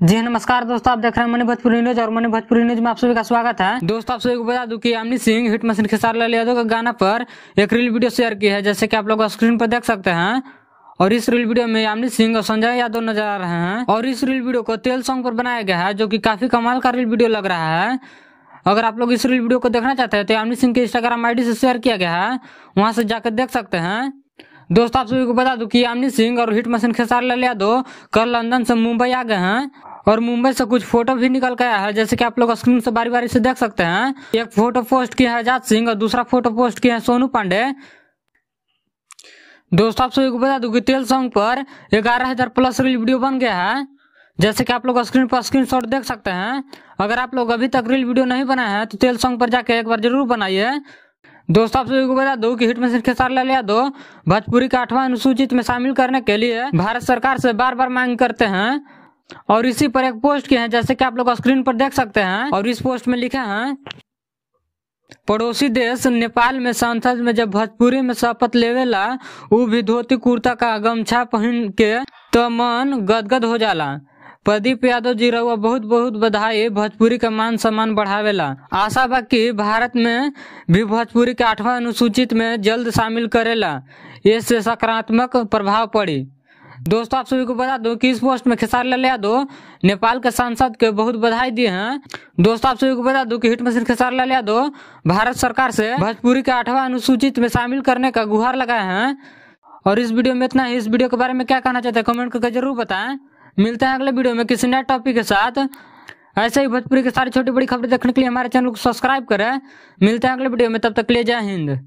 जी नमस्कार दोस्तों, आप देख रहे हैं मनी भोजपुरी न्यूज और मनी भोजपुरी न्यूज में आप सभी का स्वागत है। दोस्तों, आप सभी को बता दूं कि यामिनी सिंह हिट मशीन खेसारी लाल यादव का गाना पर एक रील वीडियो शेयर की है, जैसे कि आप लोग स्क्रीन पर देख सकते हैं। और इस रील वीडियो में यामिनी सिंह और संजय यादव नजर आ रहे हैं और इस रील वीडियो को तेल सॉन्ग पर बनाया गया है, जो कि काफी कमाल का रील वीडियो लग रहा है। अगर आप लोग इस रील वीडियो को देखना चाहते हैं तो यामिनी सिंह के इंस्टाग्राम आईडी से शेयर किया गया है, वहां से जाकर देख सकते हैं। दोस्तों, आप सभी को बता दूं कि यामिनी सिंह और हिट मशीन खेसारी लाल यादव कल लंदन से मुंबई आ गए हैं और मुंबई से कुछ फोटो भी निकल के आया है, जैसे कि आप लोग स्क्रीन से बारी बारी से देख सकते हैं। एक फोटो पोस्ट किया है आजाद सिंह और दूसरा फोटो पोस्ट किया है सोनू पांडे। दोस्तों, आप सभी को बता दूं कि तेल सॉन्ग पर 11,000 प्लस रील वीडियो बन गया है, जैसे कि आप लोग स्क्रीन पर स्क्रीनशॉट देख सकते हैं। अगर आप लोग अभी तक रील वीडियो नहीं बनाए हैं तो तेल सॉन्ग पर जाके एक बार जरूर बनाइए। दोस्तों, आप सभी को बता दो कि हिट मशीन खेसारी लाल यादव भोजपुरी का 8वां अनुसूचित में शामिल करने के लिए भारत सरकार से बार बार मांग करते हैं और इसी पर एक पोस्ट किए हैं, जैसे कि आप लोग स्क्रीन पर देख सकते हैं। और इस पोस्ट में लिखे हैं, पड़ोसी देश नेपाल में संसद में जब भोजपुरी में शपथ लेवेला उ भी धोती कुर्ता का गमछा पहन के तो मन गदगद हो जाला। प्रदीप यादव जी रहुआ बहुत बहुत बधाई, भोजपुरी का मान सम्मान बढ़ावेला। आशा बा कि भारत में भी भोजपुरी के 8वां अनुसूचित में जल्द शामिल करेला, इससे सकारात्मक प्रभाव पड़ी। दोस्तों, आप सभी को बता दो कि इस पोस्ट में खेसारी लाल यादव नेपाल के सांसद के बहुत बधाई दिए हैं। दोस्तों, आप सभी को बता दो कि हिट मशीन खेसारी लाल यादव भारत सरकार से भोजपुरी के 8वां अनुसूचित में शामिल करने का गुहार लगाए हैं। और इस वीडियो में इतना ही। इस वीडियो के बारे में क्या कहना चाहते हैं कमेंट करके जरूर बताएं। मिलते हैं अगले वीडियो में किसी नए टॉपिक के साथ। ऐसे ही भोजपुरी की सारी छोटी बड़ी खबरें देखने के लिए हमारे चैनल को सब्सक्राइब करें। मिलते हैं अगले वीडियो में, तब तक के लिए जय हिंद।